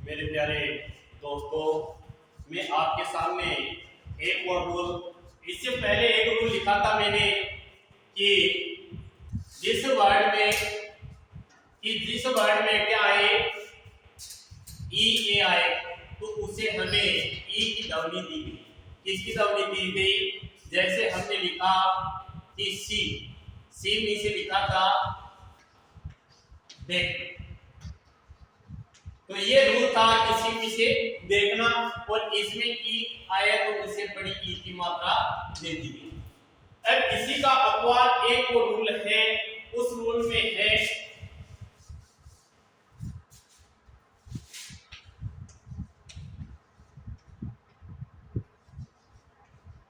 मेरे प्यारे दोस्तों, मैं आपके सामने एक और रूल, इससे पहले एक रूल लिखा था मैंने कि जिस वर्ड में क्या आए, ई ए आए, तो उसे हमें ई की ध्वनि दी गई। किसकी ध्वनि दी गई? जैसे हमने लिखा कि सी में से लिखा था देख, तो ये रूल था किसी में से देखना, और इसमें ई आया तो उसे बड़ी ई की मात्रा दे दी गई। अब इसी का अपवाद एक और रूल है, उस रूल में है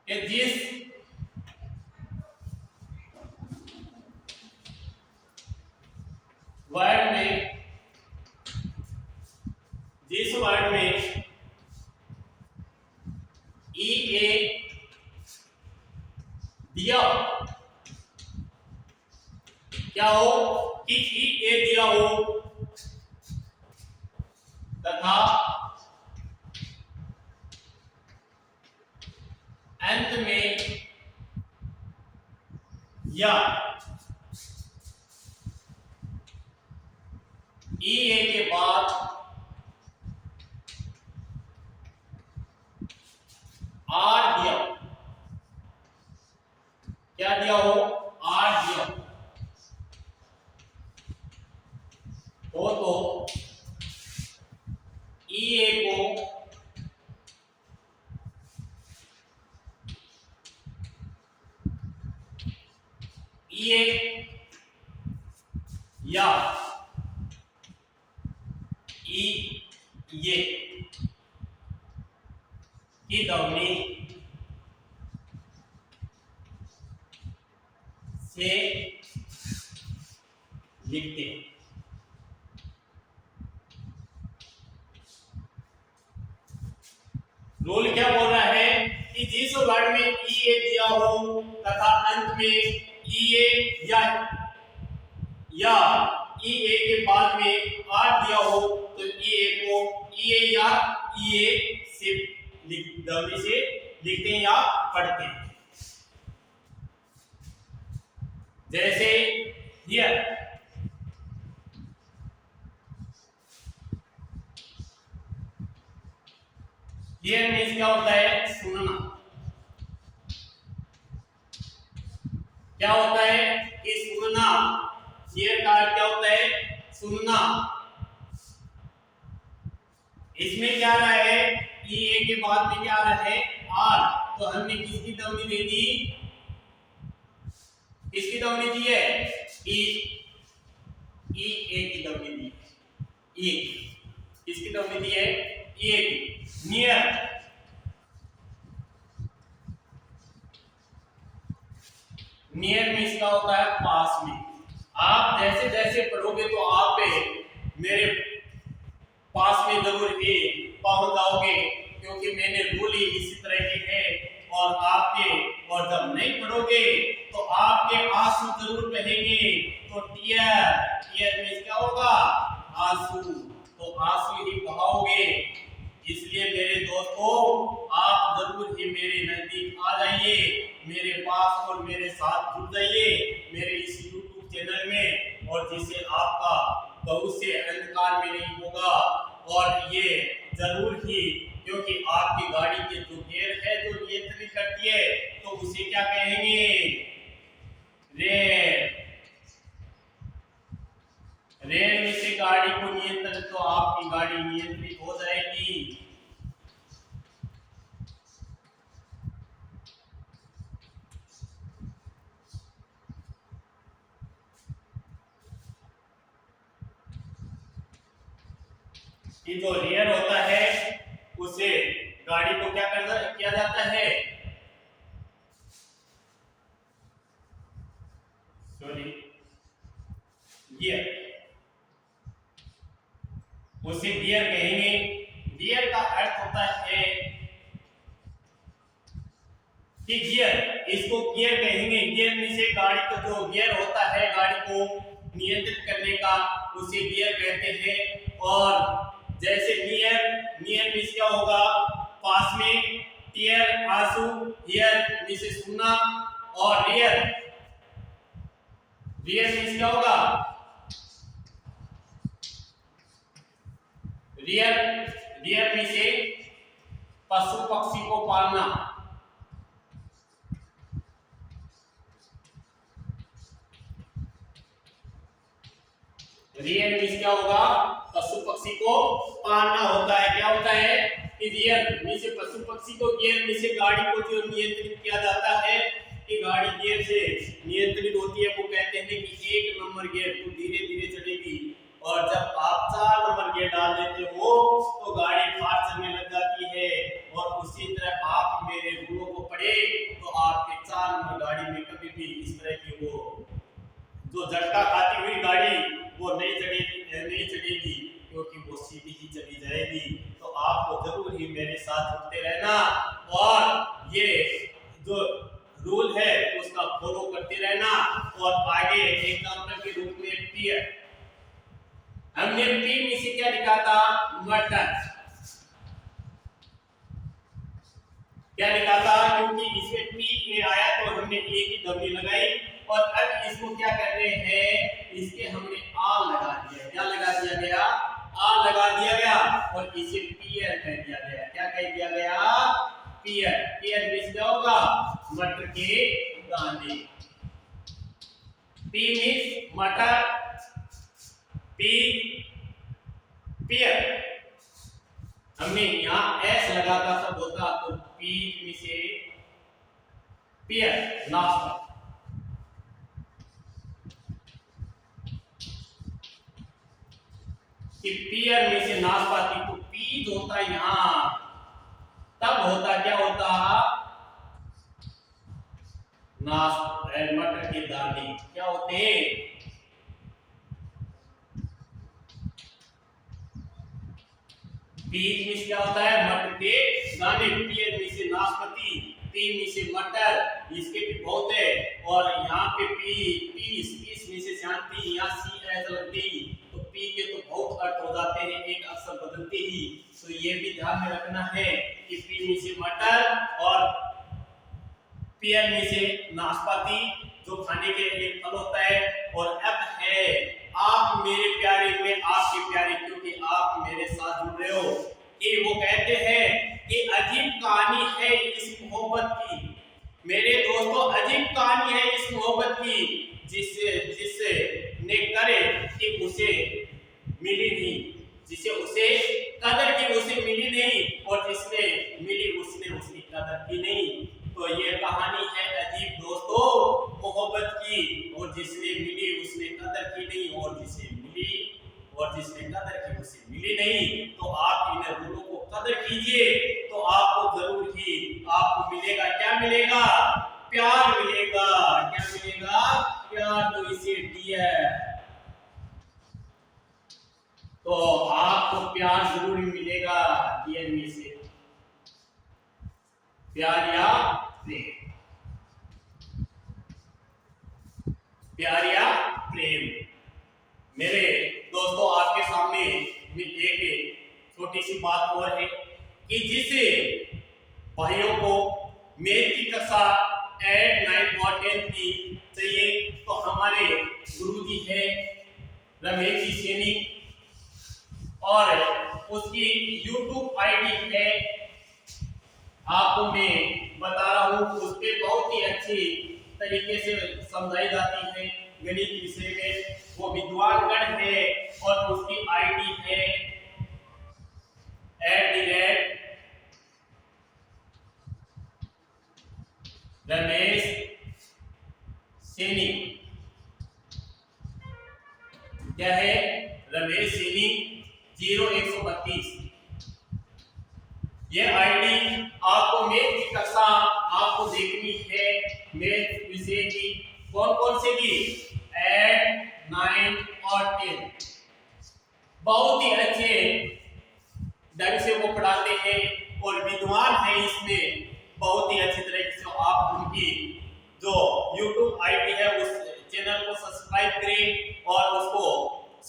कि जिस वर्ड में ई ए दिया, क्या हो कि ई ए दिया हो तथा अंत में या ई ए के बाद आर दिया, क्या दिया हो? आर दिया हो तो ई ए को ई ए या ई ये की ध्वनि से लिखते हैं। रूल क्या बोल रहा है कि जिस वर्ड में ई ए दिया हो तथा अंत में ई ए या ई ए के बाद में आर दिया हो, तो ई ए को ई ए या ई ए से ध्वनि से लिखते हैं या पढ़ते हैं। जैसे हियर, हियर मीन्स क्या होता है? सुनना। क्या होता है कि सुनना, हियर का क्या होता है? सुनना। इसमें क्या रहा है? ई ए के बाद में क्या रहा है? आर, तो हमने किसकी ध्वनि दे दी? किसकी ध्वनि दी है? ई ए की ध्वनि दी है। ई किसकी ध्वनि दी है? ई ए की। नियर, नियर में इसका होता है पास में। आप जैसे जैसे पढ़ोगे तो आप मेरे पास में जरूर ही पहुंच जाओगे, क्योंकि मैंने रूल ही इसी तरह के हैं। और आपके, और जब नहीं पढ़ोगे तो आपके आंसू जरूर बहेंगे। तो टीयर में क्या होगा? आंसू, तो आंसू ही बहाओगे। इसलिए मेरे दोस्तों, आप जरूर ही मेरे नजदीक आ जाइए, मेरे पास और मेरे साथ जुड़ जाइए मेरे इस YouTube चैनल में, और जिससे आपका भविष्य अंधकार में नहीं होगा। और ये जरूर ही, क्योंकि आपकी गाड़ी के जो गियर है जो नियंत्रित करती है, तो उसे क्या कहेंगे? रेल। रेल में से गाड़ी को नियंत्रित, तो आपकी गाड़ी नियंत्रित हो जाएगी। कि जो रियर होता है उसे गाड़ी को क्या किया जाता है? सॉरी, गियर, उसे गियर कहेंगे। गियर का अर्थ होता है कि गियर, इसको गियर कहेंगे। गियर में से गाड़ी का जो गियर होता है, गाड़ी को नियंत्रित करने का, उसे गियर कहते हैं। और जैसे गियर रियर रियर में से पशु पक्षी को पालना। रियर मीन्स क्या होगा, पशु पक्षी को पालना होता है। क्या होता है कि रियर में से पशु पक्षी को, गियर में से गाड़ी को जो नियंत्रित किया जाता है, कि गाड़ी गियर से नियंत्रित होती है, वो कहते हैं कि 1 नंबर गियर तो धीरे धीरे चलेगी, और जब आप 4 नंबर गियर डाल देते हो तो गाड़ी फास्ट चलने लग जाती है। और उसी तरह आप मेरे रूलों को पढ़े तो आपके 4 नंबर गाड़ी में कभी भी इस तरह की वो जो झटका खाती हुई गाड़ी वो नहीं चलेगी, क्योंकि वो सीधी ही चली जाएगी। तो आपको जरूर ही मेरे साथ जुड़ते रहना और ये जो रूल है उसका फॉलो करते रहना। और आगे एग्जांपल के रूप में पियर, हमने पी में से क्या लिखा था, मटर। क्या लिखा था, क्योंकि इसमें पी ए आया तो हमने ए की ध्वनि लगाई, और अब इसको क्या कर रहे हैं, इसके हमने आ लगा दिया। क्या लगा दिया गया, आ लगा दिया गया, और इसे पियर कह दिया गया। क्या कह दिया गया, पियर। पियर मींस क्या होगा, मटर के दाने। पी मींस मटर, पी पियर। हमने यहाँ एस लगाता तब होता तो पी में से पियर, नाश्ता। कि पियर में से नाशपाती, तो पीज होता यहाँ, तब होता क्या होता, मटर के दाने क्या होते हैं, बीज में क्या होता है, मटर के दाने। पियर में से नाशपाती, पी में से मटर, इसके भी बहुत है। और यहाँ पे पीस में से शांति, यहाँ सी ऐसा लगती, तो पी के तो बहुत अर्थ हो जाते हैं एक अक्षर बदलते ही। तो ये भी ध्यान में रखना है कि पी में से मटर और पियर में से नाशपाती जो खाने के एक फल होता है। और अब है आप मेरे प्यारे में आपके प्यारे, क्योंकि आप मेरे साथ जुड़ रहे हो। ये वो कहते हैं कि अजीब कहानी है इस मोहब्बत की, मेरे दोस्तों अजीब कहानी है इस मोहब्बत की, जिससे ने करे कि उसे मिली नहीं, जिसे उसे कदर की उसे मिली नहीं, और जिसने मिली उसने उसकी कदर की नहीं। तो ये कहानी है अजीब दोस्तों मोहब्बत की, और जिसने मिली उसने कदर की नहीं, और जिसे मिली और जिसने कदर की उसे मिली नहीं। तो आप इन रूलों को कदर कीजिए, तो आपको जरूर ही आपको मिलेगा, क्या मिलेगा, प्यार मिलेगा। क्या मिलेगा, प्यार। तो इसे डियर, तो आपको प्यार जरूर मिलेगा डियर में से, प्यार या प्रेम, प्यार या प्रेम। मेरे दोस्तों आपके सामने एक छोटी सी बात और है कि जिसे भाइयों को मैथ की कक्षा 8, 9 और 10 की चाहिए, तो हमारे गुरुजी है रमेश जी सैनी, और उसकी YouTube आईडी है, आपको मैं बता रहा हूँ, उस पर बहुत ही अच्छी तरीके से समझाई जाती है गणित विषय में। वो विद्वानगण है, और उसकी आईडी है @रमेश सैनी। क्या है, रमेश सैनी 0132। ये आईडी आपको मैथ की कक्षा आपको देखनी है, मैथ विषय की कौन कौन से की 8, 9 और 10, बहुत ही अच्छे ढंग से वो पढ़ाते हैं, और विद्वान है इसमें बहुत ही अच्छी तरीके से। आप उनकी जो YouTube आईडी है उस चैनल को सब्सक्राइब करें, और उसको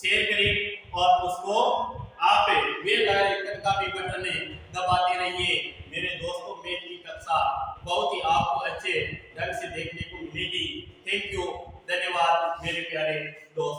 शेयर करें, और उसको आप बेल आइकन का भी बटन दबाते रहिए। मेरे दोस्तों मैथ की कक्षा बहुत ही आपको अच्छे ढंग से देखने को मिलेगी। थैंक यू, धन्यवाद मेरे प्यारे दोस्त।